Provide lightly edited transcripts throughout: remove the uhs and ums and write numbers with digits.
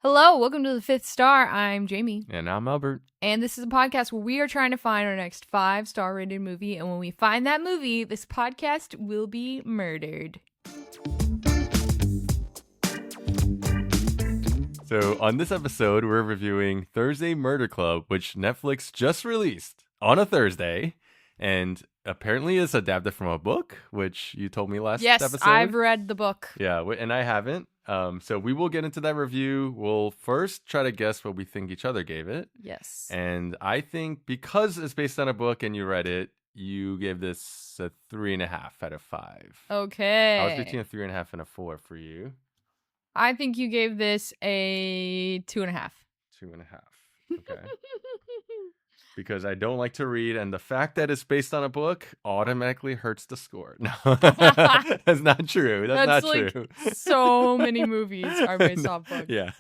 Hello, welcome to the Fifth Star. I'm Jamie. And I'm Albert. And this is a podcast where we are trying to find our next 5-star rated movie. And when we find that movie, this podcast will be murdered. So on this episode, we're reviewing Thursday Murder Club, which Netflix just released on a Thursday. And apparently is adapted from a book, which you told me last episode. Yes, I've read the book. Yeah, and I haven't. So we will get into that review. We'll first try to guess what we think each other gave it. Yes. And I think because it's based on a book and you read it, you gave this a 3.5 out of 5. Okay. I was between a 3.5 and a 4 for you. I think you gave this a 2.5. 2.5. Okay. Because I don't like to read, and the fact that it's based on a book automatically hurts the score. No, that's not true. That's not true. So many movies are based off books. Yeah.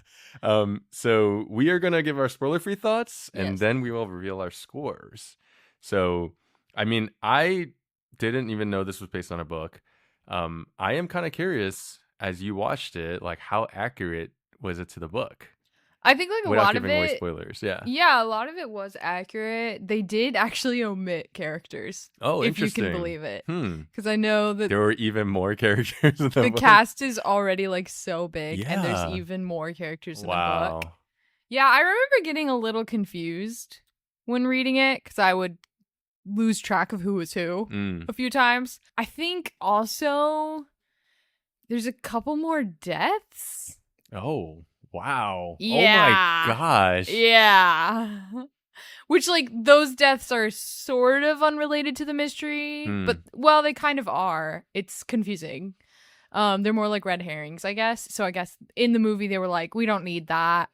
So we are gonna give our spoiler-free thoughts, and Yes. then we will reveal our scores. So, I mean, I didn't even know this was based on a book. I am kind of curious as you watched it, like how accurate was it to the book? I think like a Without lot of giving away it. spoilers, yeah. Yeah, a lot of it was accurate. They did actually omit characters. Oh, if you interesting. can believe it. Hmm. Because I know that There were even more characters in the the book. cast is already like so big, and Yeah. there's even more characters in the Wow. book. Yeah, I remember getting a little confused when reading it because I would lose track of who was who Mm. a few times. I think also there's a couple more deaths. Oh, wow. Yeah. Oh my gosh. Yeah. Which, like, those deaths are sort of unrelated to the mystery, but, well, they kind of are. It's confusing. They're more like red herrings, I guess. So I guess in the movie they were like, we don't need that.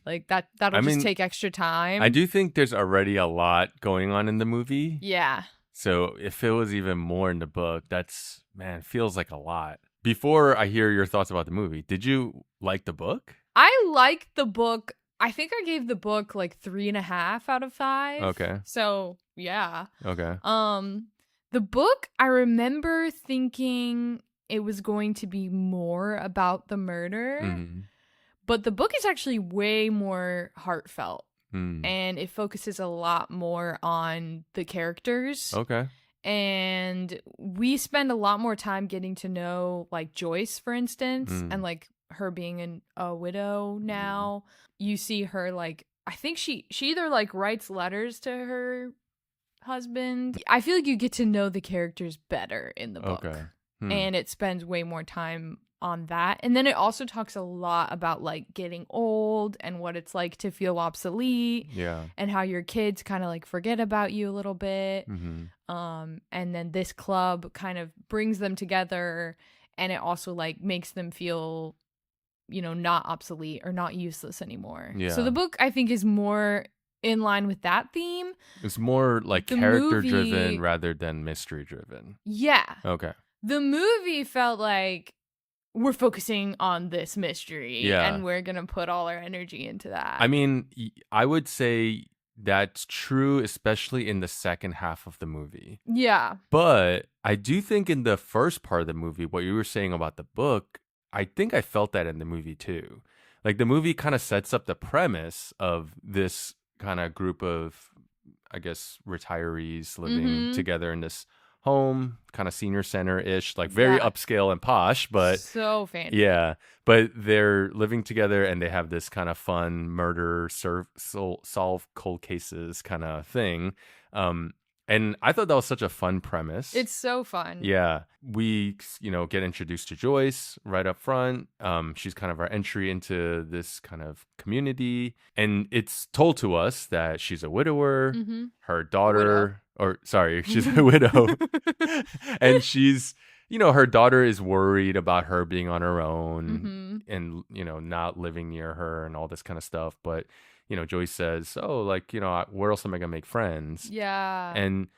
Like, that'll just take extra time. I do think there's already a lot going on in the movie. Yeah. So if it was even more in the book, feels like a lot. Before I hear your thoughts about the movie, did you like the book? I liked the book. I think I gave the book like 3.5 out of 5. Okay. So yeah. Okay. The book, I remember thinking it was going to be more about the murder, but the book is actually way more heartfelt, and it focuses a lot more on the characters. Okay. And we spend a lot more time getting to know, like, Joyce, for instance, and like her being a widow now. You see her, like, I think she either like writes letters to her husband. I feel like you get to know the characters better in the book. Okay. And it spends way more time on that. And then it also talks a lot about like getting old and what it's like to feel obsolete. Yeah. And how your kids kind of like forget about you a little bit. And then this club kind of brings them together, and it also like makes them feel, you know, not obsolete or not useless anymore. Yeah. So the book, I think, is more in line with that theme. It's more like The character movie- driven rather than mystery driven. Yeah. Okay. The movie felt like we're focusing on this mystery, Yeah. and we're going to put all our energy into that. I mean, I would say that's true, especially in the second half of the movie. Yeah. But I do think in the first part of the movie, what you were saying about the book, I think I felt that in the movie too. Like the movie kind of sets up the premise of this kind of group of, I guess, retirees living together in this home, kind of senior center-ish, like very Yeah. upscale and posh, but so fancy. yeah, but they're living together and they have this kind of fun murder, solve cold cases kind of thing. And I thought that was such a fun premise. It's so fun. Yeah. We, get introduced to Joyce right up front. She's kind of our entry into this kind of community. And it's told to us that she's a widower, her daughter, she's a widow. And she's, her daughter is worried about her being on her own and, not living near her and all this kind of stuff. But, Joyce says, oh, like, where else am I going to make friends? Yeah. And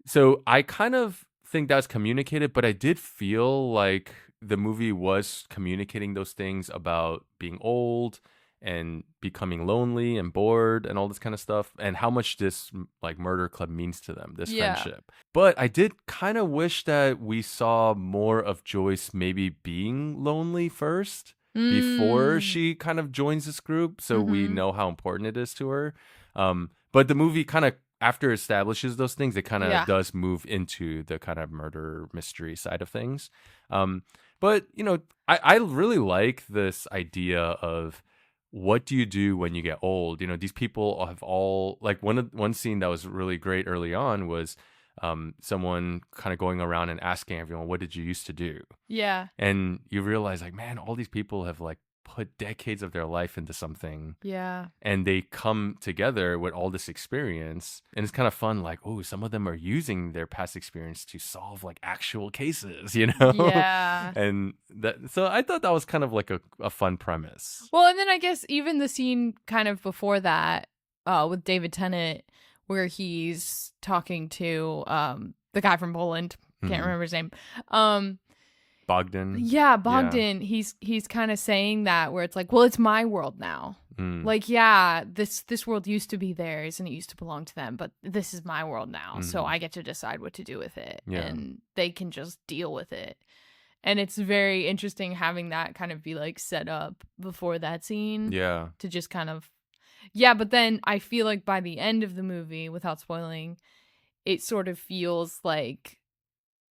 so I kind of think that's communicated, but I did feel like the movie was communicating those things about being old and becoming lonely and bored and all this kind of stuff, and how much this like murder club means to them, this friendship. But I did kind of wish that we saw more of Joyce maybe being lonely first. before she kind of joins this group, so we know how important it is to her. But the movie kind of, after it establishes those things, it kind of does move into the kind of murder mystery side of things. But, you know, I really like this idea of what do you do when you get old? You know, these people have all, like, one scene that was really great early on was someone kind of going around and asking everyone, what did you used to do? Yeah. And you realize, like, man, all these people have, like, put decades of their life into something. Yeah. And they come together with all this experience. And it's kind of fun, like, oh, some of them are using their past experience to solve, like, actual cases, you know? Yeah. And so I thought that was kind of like a fun premise. Well, and then I guess even the scene kind of before that with David Tennant, where he's talking to the guy from Poland. Can't remember his name. Bogdan. Yeah, Bogdan. Yeah. He's kind of saying that, where it's like, well, it's my world now. Like, yeah, this world used to be theirs and it used to belong to them, but this is my world now, so I get to decide what to do with it, and they can just deal with it. And it's very interesting having that kind of be like set up before that scene. Yeah. To just kind of, yeah, but then I feel like by the end of the movie, without spoiling, it sort of feels like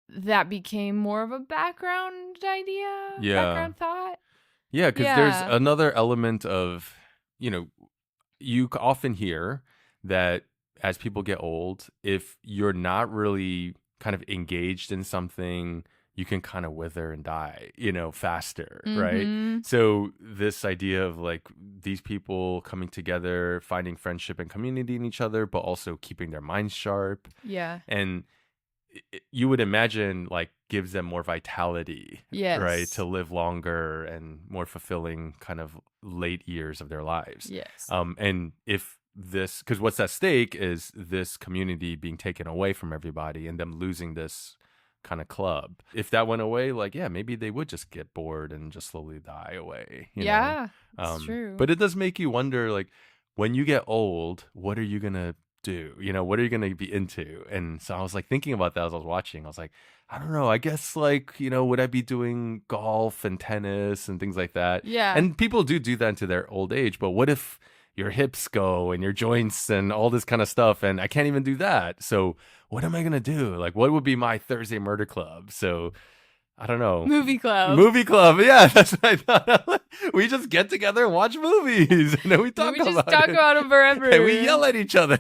that became more of a background idea, background thought. Yeah, because there's another element of, you know, you often hear that as people get old, if you're not really kind of engaged in something, you can kind of wither and die, you know, faster, right? So this idea of, like, these people coming together, finding friendship and community in each other, but also keeping their minds sharp. Yeah. And you would imagine, like, gives them more vitality, right, to live longer and more fulfilling kind of late years of their lives. Yes. And if this, because what's at stake is this community being taken away from everybody and them losing this kind of club. If that went away, like, yeah, maybe they would just get bored and just slowly die away. You know? That's true. But it does make you wonder, like, when you get old, what are you gonna do? You know, what are you going to be into? And so I was, like, thinking about that as I was watching. I was like, I don't know. I guess, like, you know, would I be doing golf and tennis and things like that? Yeah. And people do that into their old age. But what if your hips go and your joints and all this kind of stuff, and I can't even do that? So what am I going to do? Like, what would be my Thursday murder club? So I don't know. Movie club. Yeah, that's what I thought. We just get together and watch movies, and then we talk about it. We just talk about them forever. And we yell at each other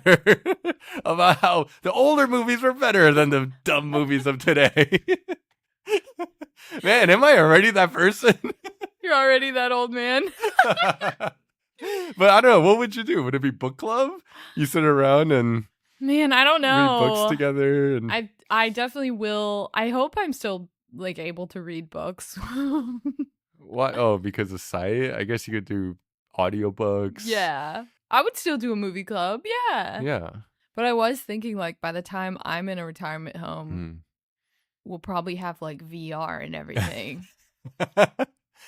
about how the older movies were better than the dumb movies of today. Man, am I already that person? You're already that old man. But I don't know. What would you do? Would it be book club? You sit around and man, I don't know. read books together. And I definitely will. I hope I'm still, like, able to read books. What? Oh, because of sight? I guess you could do audiobooks. Yeah. I would still do a movie club. Yeah. Yeah. But I was thinking, like, by the time I'm in a retirement home, we'll probably have, like, VR and everything.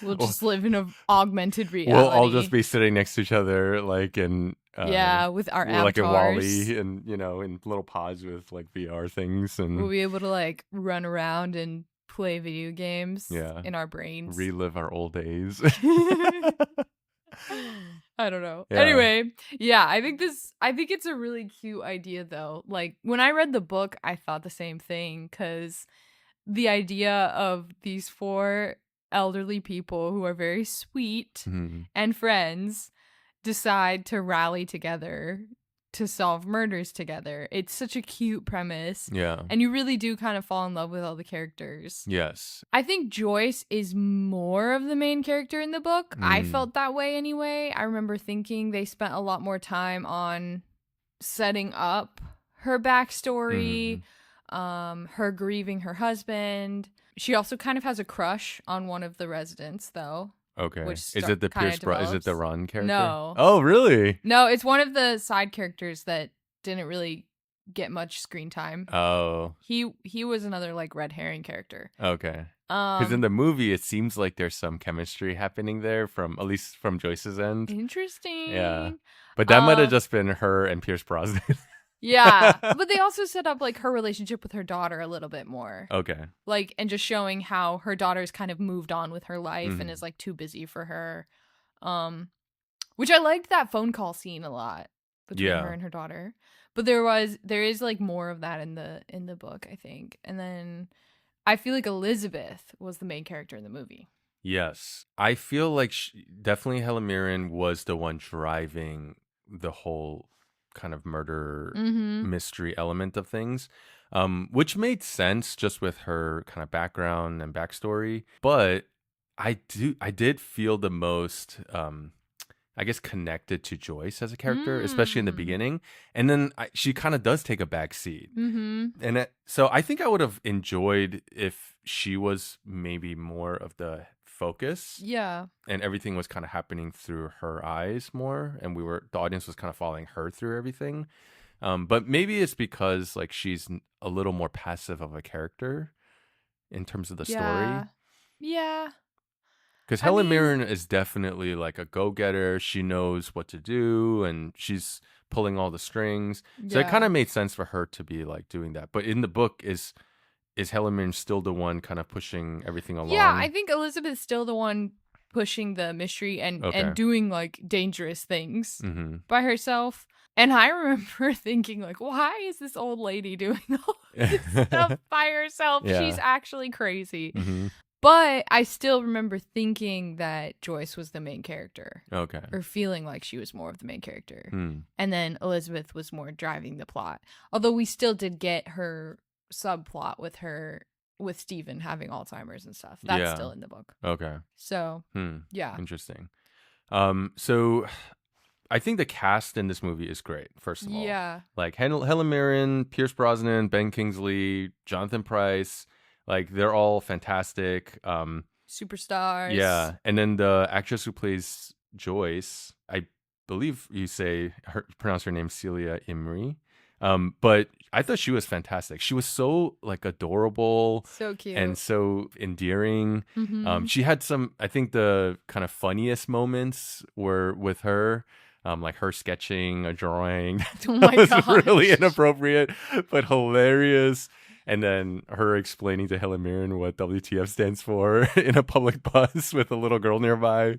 We'll just live in an augmented reality. We'll all just be sitting next to each other, like, in with our avatars. like in Wall-E, and, you know, in little pods with, like, VR things, and we'll be able to, like, run around and play video games in our brains. Relive our old days. I don't know. Yeah. Anyway, yeah, I think it's a really cute idea, though. Like, when I read the book, I thought the same thing, because the idea of these 4 elderly people who are very sweet and friends decide to rally together to solve murders together. It's such a cute premise. Yeah. And you really do kind of fall in love with all the characters. Yes. I think Joyce is more of the main character in the book. I felt that way anyway. I remember thinking they spent a lot more time on setting up her backstory, her grieving her husband. She also kind of has a crush on one of the residents, though. Okay. Is it the Pierce Is it the Ron character? No. Oh, really? No, it's one of the side characters that didn't really get much screen time. Oh. He was another, like, red herring character. Okay. Because in the movie, it seems like there's some chemistry happening there, at least from Joyce's end. Interesting. Yeah. But that might have just been her and Pierce Brosnan. Yeah. But they also set up like her relationship with her daughter a little bit more. Okay. Like, and just showing how her daughter's kind of moved on with her life and is like too busy for her. Which I liked that phone call scene a lot between her and her daughter. But there is like more of that in the book, I think. And then I feel like Elizabeth was the main character in the movie. Yes. I feel like definitely Helen Mirren was the one driving the whole kind of murder mystery element of things, which made sense just with her kind of background and backstory. But I did feel the most, I guess, connected to Joyce as a character, especially in the beginning. And then she kind of does take a back seat. And so I think I would have enjoyed if she was maybe more of the focus. Yeah. And everything was kind of happening through her eyes more. And the audience was kind of following her through everything. But maybe it's because like she's a little more passive of a character in terms of the story. Yeah. Because Helen Mirren is definitely like a go-getter. She knows what to do and she's pulling all the strings. So it kind of made sense for her to be like doing that. But in the book, is Helen Mirren still the one kind of pushing everything along? Yeah, I think Elizabeth's still the one pushing the mystery and doing like dangerous things by herself. And I remember thinking like, why is this old lady doing all this stuff by herself? She's actually crazy. But I still remember thinking that Joyce was the main character. Okay. Or feeling like she was more of the main character. And then Elizabeth was more driving the plot. Although we still did get her subplot with Stephen having Alzheimer's and stuff. That's still in the book. Okay. So, yeah. Interesting. So I think the cast in this movie is great, first of all. Yeah. Like Helen Mirren, Pierce Brosnan, Ben Kingsley, Jonathan Pryce. Like, they're all fantastic. Superstars. Yeah. And then the actress who plays Joyce, I believe you pronounce her name Celia Imrie. But I thought she was fantastic. She was so like adorable. So cute. And so endearing. She had some, I think the kind of funniest moments were with her. Like her sketching a drawing. Oh my gosh. Was really inappropriate, but hilarious. And then her explaining to Helen Mirren what WTF stands for in a public bus with a little girl nearby.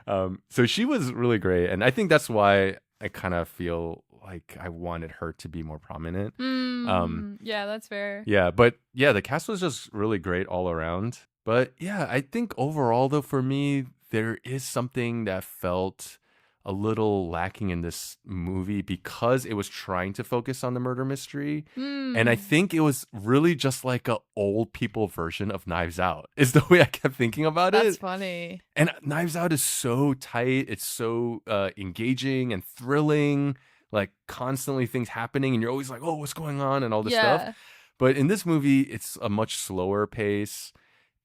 So she was really great. And I think that's why I kind of feel like I wanted her to be more prominent. Yeah, that's fair. Yeah, but yeah, the cast was just really great all around. But yeah, I think overall, though, for me, there is something that felt a little lacking in this movie because it was trying to focus on the murder mystery. And I think it was really just like a old people version of Knives Out is the way I kept thinking about it. That's funny. And Knives Out is so tight. It's so engaging and thrilling, like constantly things happening. And you're always like, oh, what's going on? And all this stuff. But in this movie, it's a much slower pace.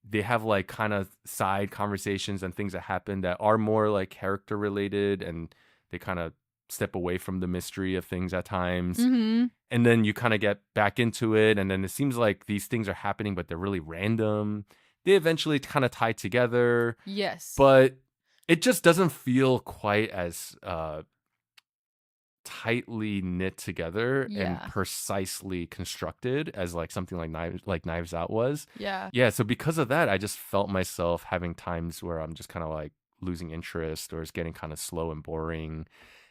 They have like kind of side conversations and things that happen that are more like character related, and they kind of step away from the mystery of things at times. And then you kind of get back into it, and then it seems like these things are happening, but they're really random. They eventually kind of tie together. Yes. But it just doesn't feel quite as tightly knit together and precisely constructed as like something like Knives Out was. Yeah. So because of that, I just felt myself having times where I'm just kind of like losing interest, or it's getting kind of slow and boring.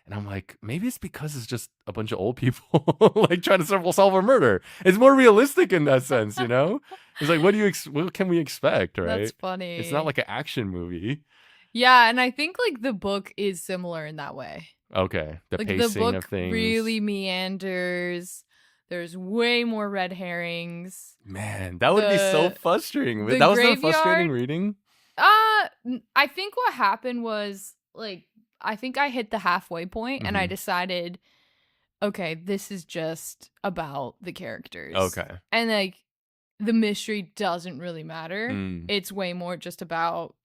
And I'm like, maybe it's because it's just a bunch of old people like trying to solve a murder. It's more realistic in that sense, you know? It's like, what can we expect, right? That's funny. It's not like an action movie. Yeah, and I think like the book is similar in that way. Okay, the like, pacing the book of things really meanders. There's way more red herrings. Man, that would be so frustrating. That was not frustrating reading. I think what happened was like I think I hit the halfway point and I decided, okay, this is just about the characters. Okay, and like the mystery doesn't really matter. It's way more just about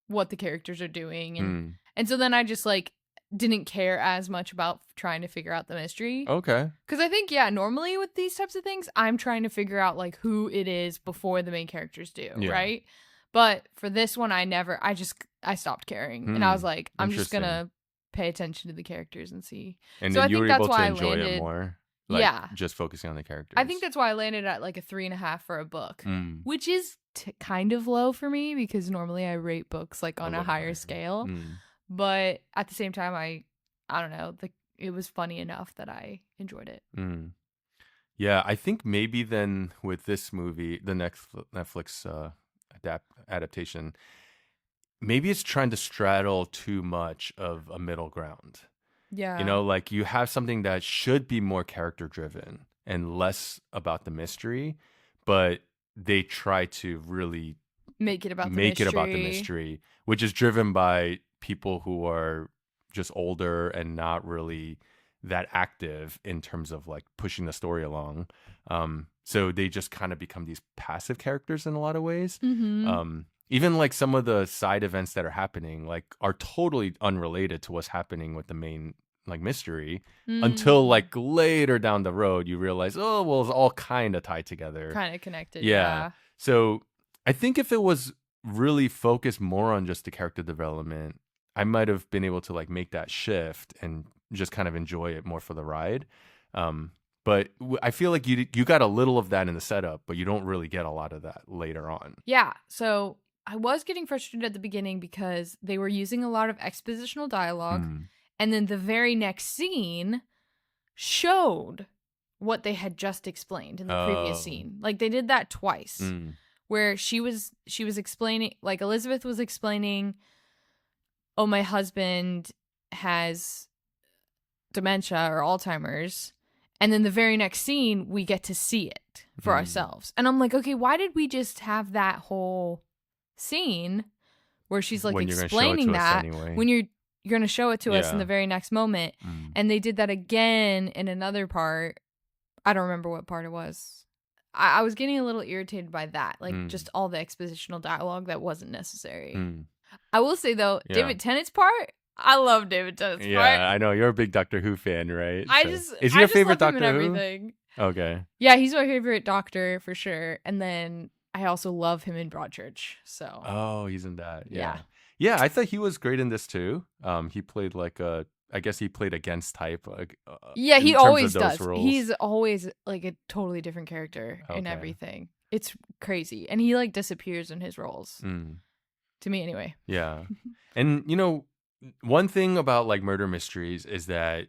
what the characters are doing, and so then I just like didn't care as much about trying to figure out the mystery. Okay. Because I think, normally with these types of things, I'm trying to figure out, like, who it is before the main characters do, right? But for this one, I stopped caring. And I was like, I'm just going to pay attention to the characters and see. And so then I you think were that's able why to enjoy I landed, it more. Like, yeah, just focusing on the characters. I think that's why I landed at like a 3.5 for a book, Mm. which is kind of low for me because normally I rate books like on a little higher higher. scale. Mm. But at the same time, I don't know, it was funny enough that I enjoyed it. Mm. Yeah, I think maybe then with this movie, the next Netflix adaptation, maybe it's trying to straddle too much of a middle ground. Yeah. You know, like you have something that should be more character driven and less about the mystery, but they try to really make it about the mystery, which is driven by people who are just older and not really that active in terms of like pushing the story along. So they just kind of become these passive characters in a lot of ways. Mm-hmm. Even like some of the side events that are happening like are totally unrelated to what's happening with the main like mystery until like later down the road you realize, oh well, it's all kind of tied together, kind of connected. yeah. So I think if it was really focused more on just the character development, I might have been able to like make that shift and just kind of enjoy it more for the ride. But I feel like you got a little of that in the setup, but you don't really get a lot of that later on. Yeah. So I was getting frustrated at the beginning because they were using a lot of expositional dialogue. And then the very next scene showed what they had just explained in the previous scene. Like they did that twice. Where she was explaining, like Elizabeth was explaining, oh, my husband has dementia or Alzheimer's. And then the very next scene, we get to see it for ourselves. And I'm like, okay, why did we just have that whole scene where she's like explaining that when you're going to show it to us in the very next moment? And they did that again in another part. I don't remember what part it was. I was getting a little irritated by that, like just all the expositional dialogue that wasn't necessary. I will say though, David Tennant's part, I love David Tennant's part. Yeah, I know you're a big Doctor Who fan, right? Is he your favorite Doctor Who? Everything. Okay. Yeah, he's my favorite Doctor for sure. And then I also love him in Broadchurch. So. Oh, he's in that. Yeah. Yeah, I thought he was great in this too. He played like I guess he played against type. Yeah, he always does. Roles. He's always like a totally different character in everything. It's crazy. And he like disappears in his roles. To me anyway. Yeah. And you know, one thing about like murder mysteries is that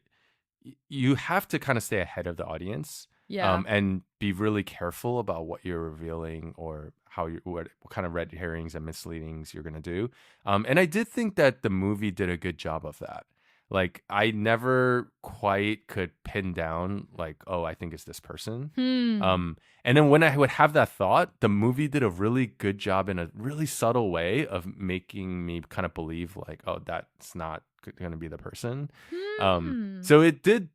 you have to kind of stay ahead of the audience. Yeah. And be really careful about what you're revealing or how what kind of red herrings and misleadings you're going to do. And I did think that the movie did a good job of that. Like I never quite could pin down like, oh, I think it's this person. And then when I would have that thought, the movie did a really good job in a really subtle way of making me kind of believe like, oh, that's not going to be the person. So it did,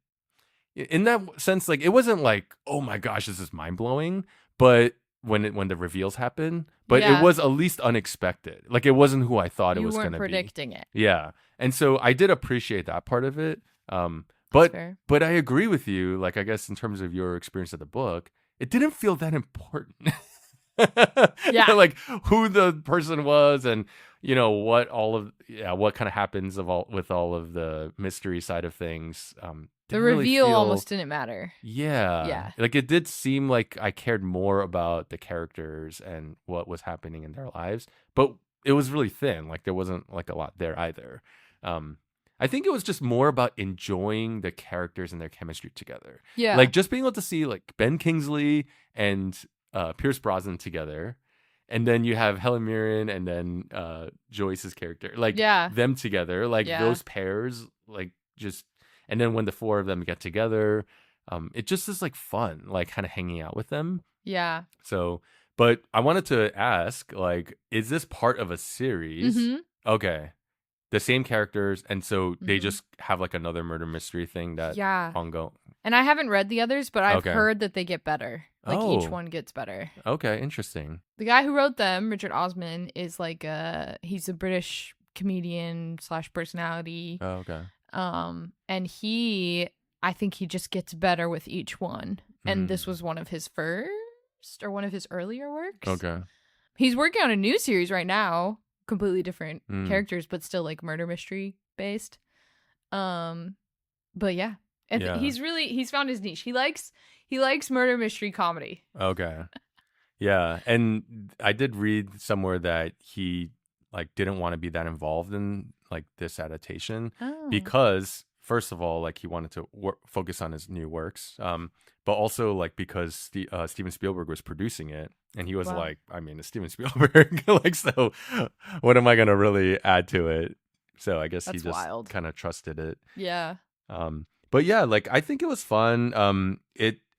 in that sense, like it wasn't like, oh my gosh, this is mind blowing. But when the reveals happen, but it was at least unexpected. Like it wasn't who I thought it was going to be. You weren't predicting it. Yeah. And so I did appreciate that part of it. But I agree with you. Like, I guess in terms of your experience of the book, it didn't feel that important. Like who the person was and, you know, what kind of happens with all of the mystery side of things. The reveal almost didn't matter. Yeah. Like it did seem like I cared more about the characters and what was happening in their lives, but it was really thin. Like there wasn't like a lot there either. I think it was just more about enjoying the characters and their chemistry together. Yeah. Like just being able to see like Ben Kingsley and Pierce Brosnan together. And then you have Helen Mirren and then Joyce's character. Like them together. Like those pairs, like just... And then when the four of them get together, it just is like fun, like kind of hanging out with them. Yeah. So, but I wanted to ask, like, is this part of a series? Okay. The same characters. And so they just have like another murder mystery thing that ongoing. And I haven't read the others, but I've heard that they get better. Like each one gets better. Okay. Interesting. The guy who wrote them, Richard Osman, is like he's a British comedian / personality. Oh, okay. And I think he just gets better with each one. And this was one of his first or one of his earlier works. Okay. He's working on a new series right now, completely different characters, but still like murder mystery based. But yeah, And Yeah. he's found his niche. He likes murder mystery comedy. Okay. Yeah, and I did read somewhere that he like didn't want to be that involved in like this adaptation because first of all, like he wanted to focus on his new works, but also like because Steven Spielberg was producing it, and he was like, I mean, it's Steven Spielberg, like, so what am I gonna really add to it? So I guess he just kind of trusted it. Yeah. But yeah, like I think it was fun.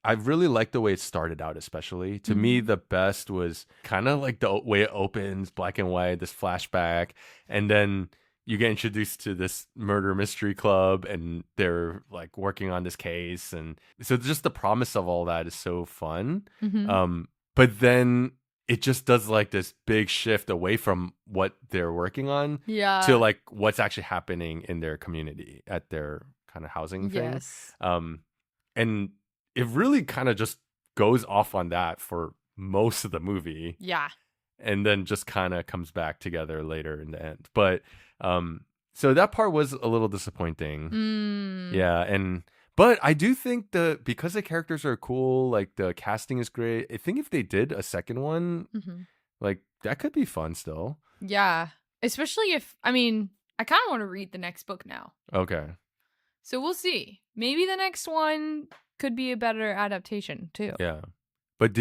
I really liked the way it started out, especially. To me, the best was kind of like the way it opens, black and white, this flashback, and then you get introduced to this murder mystery club, and they're like working on this case, and so just the promise of all that is so fun. But then it just does like this big shift away from what they're working on to like what's actually happening in their community at their kind of housing thing. And it really kind of just goes off on that for most of the movie. Yeah. And then just kind of comes back together later in the end. But so that part was a little disappointing. Yeah, but I do think because the characters are cool, like the casting is great. I think if they did a second one, like that could be fun still. Yeah. Especially I kind of want to read the next book now. Okay. So we'll see. Maybe the next one could be a better adaptation too. Yeah. But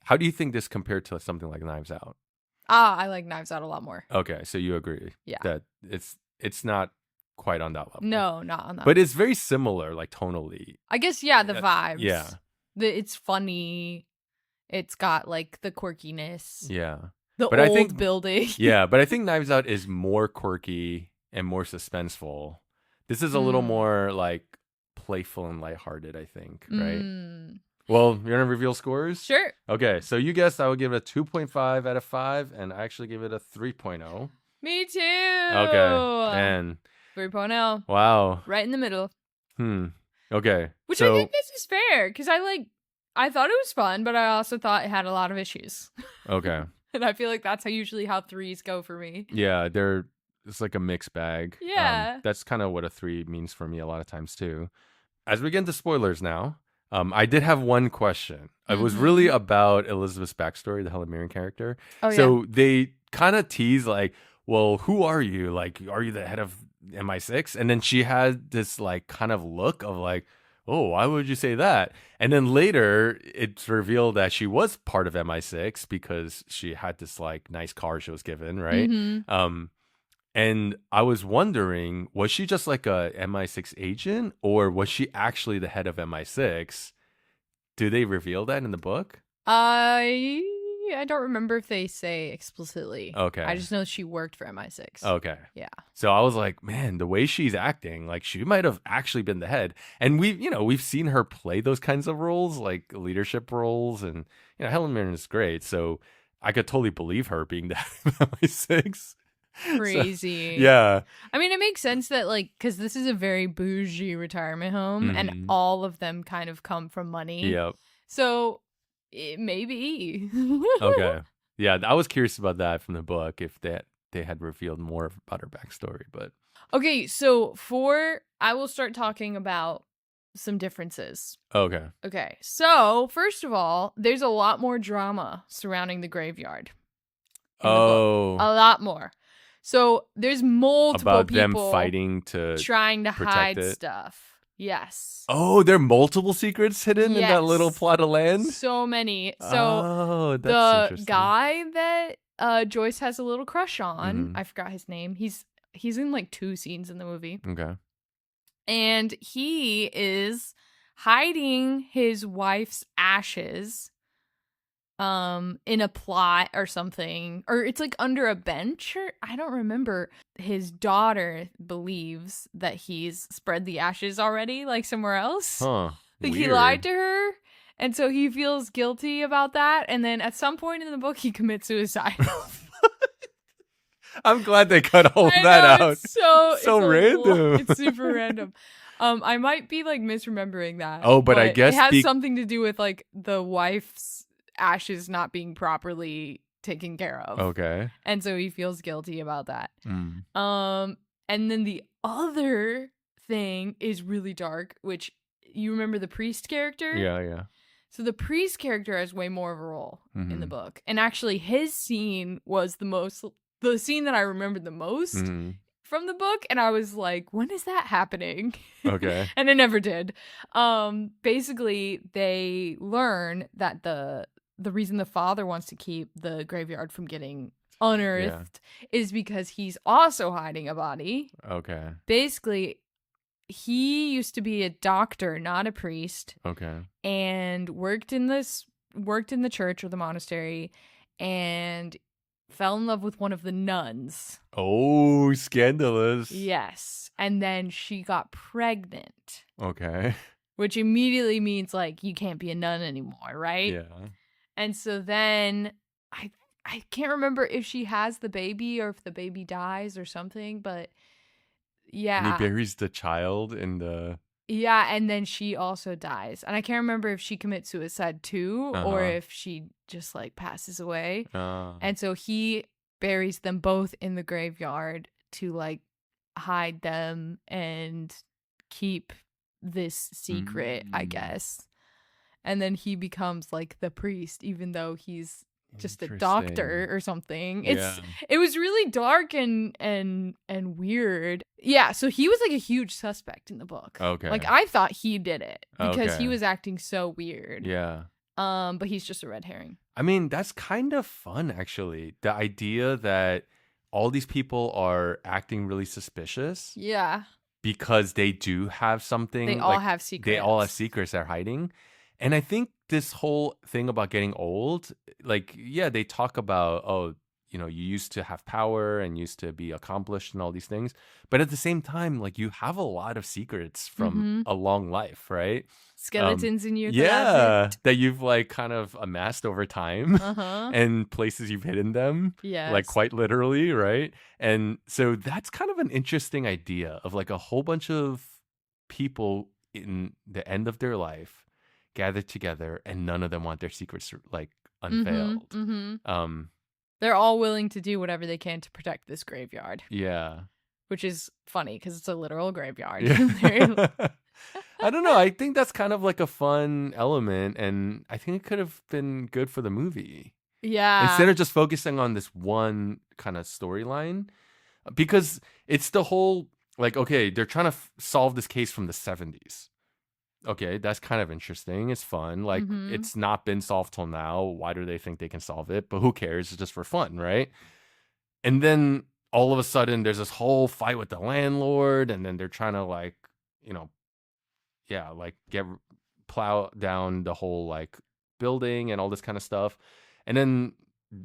how do you think this compared to something like Knives Out? I like Knives Out a lot more. Okay, so you agree. Yeah. That it's not quite on that level. No, not on that But it's very similar, like tonally. I guess, yeah, the vibes. Yeah. It's funny. It's got like the quirkiness. Yeah. But I think building. Yeah, but I think Knives Out is more quirky and more suspenseful. This is a little more like playful and lighthearted, I think, right? Well, you're going to reveal scores? Sure. Okay, so you guessed I would give it a 2.5 out of 5, and I actually give it a 3.0. Me too. Okay, and 3.0. Wow. Right in the middle. Okay. Which I think this is fair, because I thought it was fun, but I also thought it had a lot of issues. Okay. And I feel like that's usually how threes go for me. Yeah, it's like a mixed bag. Yeah. That's kind of what a 3 means for me a lot of times too. As we get into spoilers now, I did have one question. It was really about Elizabeth's backstory, the Helen Mirren character. Oh, so they kind of tease like, well, who are you? Like, are you the head of MI6? And then she had this like kind of look of like, oh, why would you say that? And then later it's revealed that she was part of MI6 because she had this like nice car she was given, right? And I was wondering, was she just like a MI6 agent, or was she actually the head of MI6? Do they reveal that in the book? I don't remember if they say explicitly. Okay. I just know she worked for MI6. Okay. Yeah. So I was like, man, the way she's acting, like she might have actually been the head. And we've seen her play those kinds of roles, like leadership roles, and Helen Mirren is great. So I could totally believe her being the head of MI6. Crazy. So, yeah. I mean, it makes sense that because this is a very bougie retirement home and all of them kind of come from money. Yep. So it may be. Okay. Yeah, I was curious about that from the book, if they had revealed more about her backstory, but. Okay, so I will start talking about some differences. Okay. Okay, so first of all, there's a lot more drama surrounding the graveyard. Oh. A lot more. So there's multiple about people them fighting to trying to hide it. Stuff. Yes. Oh, there are multiple secrets hidden in that little plot of land? So many. So that's the guy that Joyce has a little crush on, I forgot his name. He's in like 2 scenes in the movie. Okay. And he is hiding his wife's ashes in a plot or something, or it's like under a bench, or I don't remember. His daughter believes that he's spread the ashes already, like somewhere else. Huh. Like Weird. he lied to her, and so he feels guilty about that. And then at some point in the book, he commits suicide. I'm glad they cut all of that out. It's so random. It's super random. I might be like misremembering that. Oh, but I guess it has something to do with like the wife's ashes not being properly taken care of. Okay. And so he feels guilty about that. And then the other thing is really dark, which you remember the priest character? Yeah. So the priest character has way more of a role in the book. And actually his scene was the scene that I remembered the most from the book. And I was like, when is that happening? Okay. And it never did. Basically, they learn that the reason the father wants to keep the graveyard from getting unearthed is because he's also hiding a body. Okay. Basically, he used to be a doctor, not a priest. Okay. And worked in the church or the monastery and fell in love with one of the nuns. Oh, scandalous. Yes. And then she got pregnant. Okay. Which immediately means like you can't be a nun anymore, right? Yeah. And so then I can't remember if she has the baby or if the baby dies or something, but yeah. And he buries the child in the... Yeah, and then she also dies. And I can't remember if she commits suicide too or if she just like passes away. And so he buries them both in the graveyard to like hide them and keep this secret, I guess. And then he becomes like the priest, even though he's just a doctor or something. It was really dark and weird. Yeah, so he was like a huge suspect in the book. Okay. Like I thought he did it because he was acting so weird. Yeah. But he's just a red herring. I mean, that's kind of fun actually. The idea that all these people are acting really suspicious. Yeah. Because they do have something. They all have secrets. They all have secrets they're hiding. And I think this whole thing about getting old, like, yeah, they talk about, oh, you know, you used to have power and used to be accomplished and all these things. But at the same time, like, you have a lot of secrets from a long life, right? Skeletons in your closet. That you've, like, kind of amassed over time and places you've hidden them. Yes. Like, quite literally, right? And so that's kind of an interesting idea of, like, a whole bunch of people in the end of their life gathered together and none of them want their secrets like unveiled. They're all willing to do whatever they can to protect this graveyard. Yeah. Which is funny because it's a literal graveyard. Yeah. I don't know. I think that's kind of like a fun element and I think it could have been good for the movie. Yeah. Instead of just focusing on this one kind of storyline. Because it's the whole, like, okay, they're trying to solve this case from the 70s. Okay, that's kind of interesting. It's fun. Like, it's not been solved till now. Why do they think they can solve it? But who cares? It's just for fun, right? And then all of a sudden, there's this whole fight with the landlord, and then they're trying to, like, you know, yeah, like, plow down the whole, like, building and all this kind of stuff. And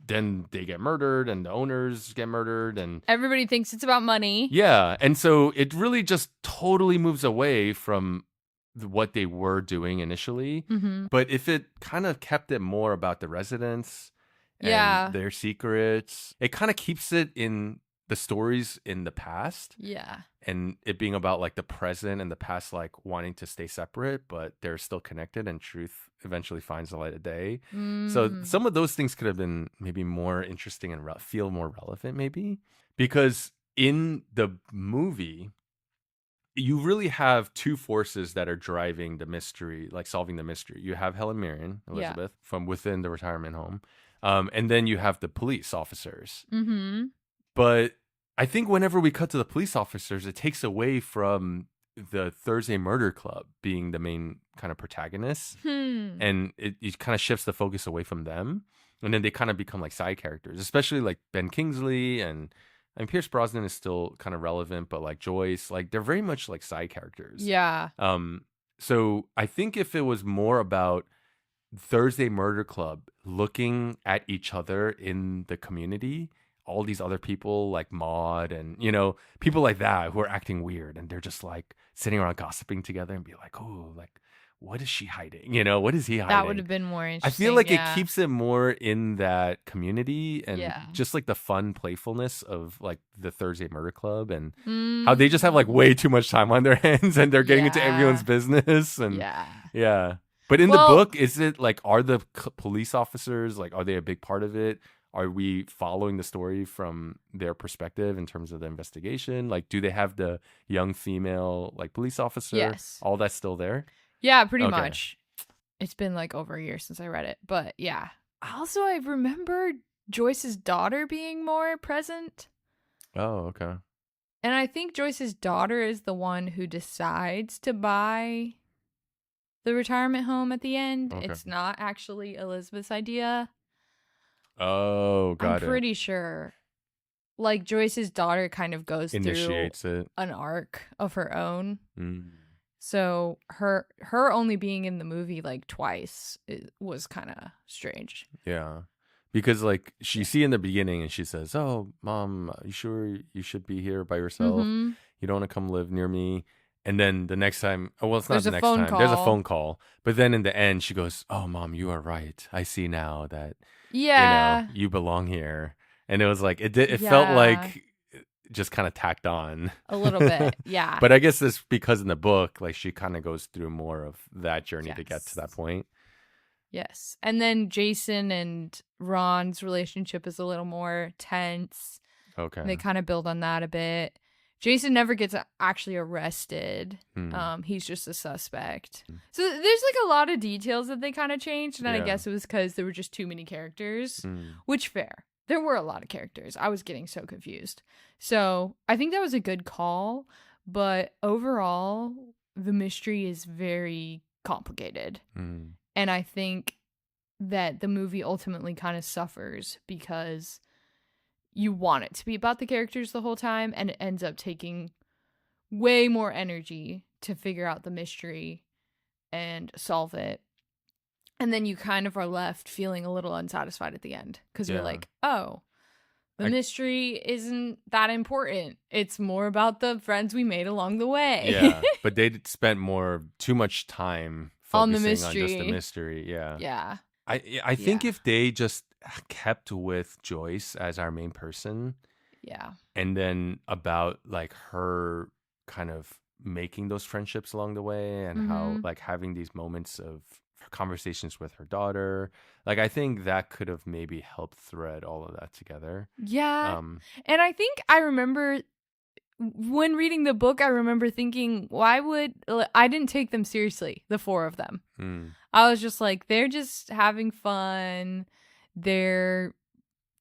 then they get murdered, and the owners get murdered, and everybody thinks it's about money. Yeah, and so it really just totally moves away from what they were doing initially. But if it kind of kept it more about the residents and their secrets, it kind of keeps it in the stories in the past. Yeah. And it being about like the present and the past, like wanting to stay separate, but they're still connected and truth eventually finds the light of day. So some of those things could have been maybe more interesting and feel more relevant maybe. Because in the movie, you really have two forces that are driving the mystery, like solving the mystery. You have Helen Mirren, Elizabeth, from within the retirement home. And then you have the police officers. But I think whenever we cut to the police officers, it takes away from the Thursday Murder Club being the main kind of protagonist. And it kind of shifts the focus away from them. And then they kind of become like side characters, especially like Ben Kingsley and Pierce Brosnan is still kind of relevant, but like Joyce, like they're very much like side characters. Yeah. So I think if it was more about Thursday Murder Club looking at each other in the community, all these other people like Maud and, you know, people like that who are acting weird and they're just like sitting around gossiping together and be like, oh, like, what is she hiding? You know, what is he hiding? That would have been more interesting. I feel like it keeps it more in that community and just like the fun playfulness of like the Thursday Murder Club and how they just have like way too much time on their hands and they're getting into everyone's business. And yeah. But in the book, is it like, are the police officers, like, are they a big part of it? are we following the story from their perspective in terms of the investigation? Like, do they have the young female like police officer? Yes. All that's still there? Yeah, pretty much. It's been like over a year since I read it, but yeah. Also, I remember Joyce's daughter being more present. Oh, okay. And I think Joyce's daughter is the one who decides to buy the retirement home at the end. Okay. It's not actually Elizabeth's idea. Oh, got it. I'm pretty sure. Like, Joyce's daughter kind of goes Initiates through an arc of her own. Mm. So her only being in the movie like twice was kind of strange. Yeah. Because like you see in the beginning and she says, "Oh, Mom, you sure you should be here by yourself? Mm-hmm. You don't want to come live near me?" And then the next time, well, it's not There's the a next phone time. There's a call. phone call. But then in the end, she goes, "Oh, Mom, you are right. I see now that Yeah. you belong here." And it was like it felt like just kind of tacked on a little bit. Yeah. But I guess it's because in the book, like she kind of goes through more of that journey to get to that point. Yes. And then Jason and Ron's relationship is a little more tense. Okay. They kind of build on that a bit. Jason never gets actually arrested. He's just a suspect. So there's like a lot of details that they kind of changed. And I guess it was because there were just too many characters, which fair. There were a lot of characters. I was getting so confused. So I think that was a good call. But overall, the mystery is very complicated. And I think that the movie ultimately kind of suffers because you want it to be about the characters the whole time, and it ends up taking way more energy to figure out the mystery and solve it. And then you kind of are left feeling a little unsatisfied at the end because you're like, oh, the mystery isn't that important. It's more about the friends we made along the way. Yeah, but they spent too much time on the focusing mystery. On just the mystery. Yeah. Yeah. I think if they just kept with Joyce as our main person. Yeah. And then about like her kind of making those friendships along the way and how like having these moments of conversations with her daughter. Like I think that could have maybe helped thread all of that together. Yeah. And I think I remember when reading the book, I remember thinking, I didn't take them seriously, the four of them. I was just like, they're just having fun. They're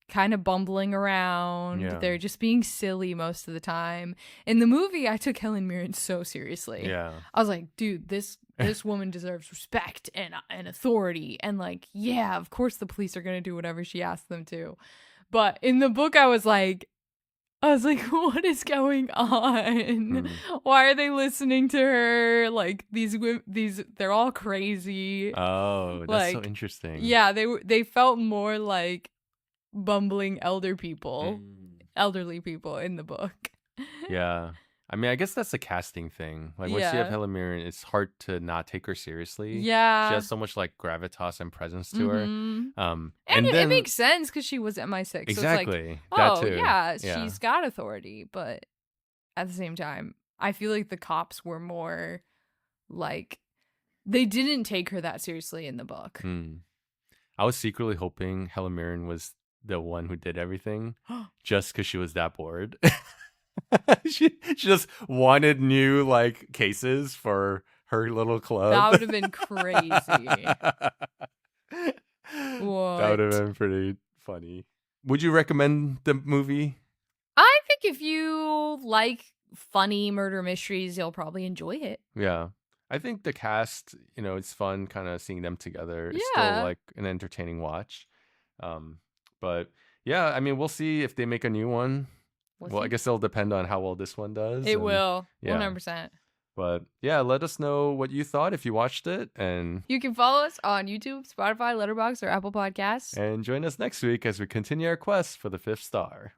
kind of bumbling around. Yeah. They're just being silly most of the time. In the movie, I took Helen Mirren so seriously. Yeah. I was like, dude, this woman deserves respect and authority. And like, yeah, of course the police are going to do whatever she asks them to. But in the book, I was like, what is going on? Why are they listening to her? Like these, they're all crazy. Oh, that's so interesting. Yeah, they felt more like bumbling elderly people in the book. Yeah. I mean, I guess that's a casting thing. Like, once you have Helen Mirren, it's hard to not take her seriously. Yeah. She has so much, like, gravitas and presence to her. And it makes sense because she was MI6. Exactly. So it's like, she's got authority. But at the same time, I feel like the cops were more, like, they didn't take her that seriously in the book. I was secretly hoping Helen Mirren was the one who did everything just because she was that bored. she just wanted new like cases for her little club. That would have been crazy. What? That would have been pretty funny. Would you recommend the movie? I think if you like funny murder mysteries, you'll probably enjoy it. Yeah. I think the cast, it's fun kind of seeing them together. It's still like an entertaining watch. But yeah, I mean, we'll see if they make a new one. Well, I guess it'll depend on how well this one does. It will. Yeah. 100%. But yeah, let us know what you thought if you watched it. And you can follow us on YouTube, Spotify, Letterboxd, or Apple Podcasts. And join us next week as we continue our quest for the 5th star.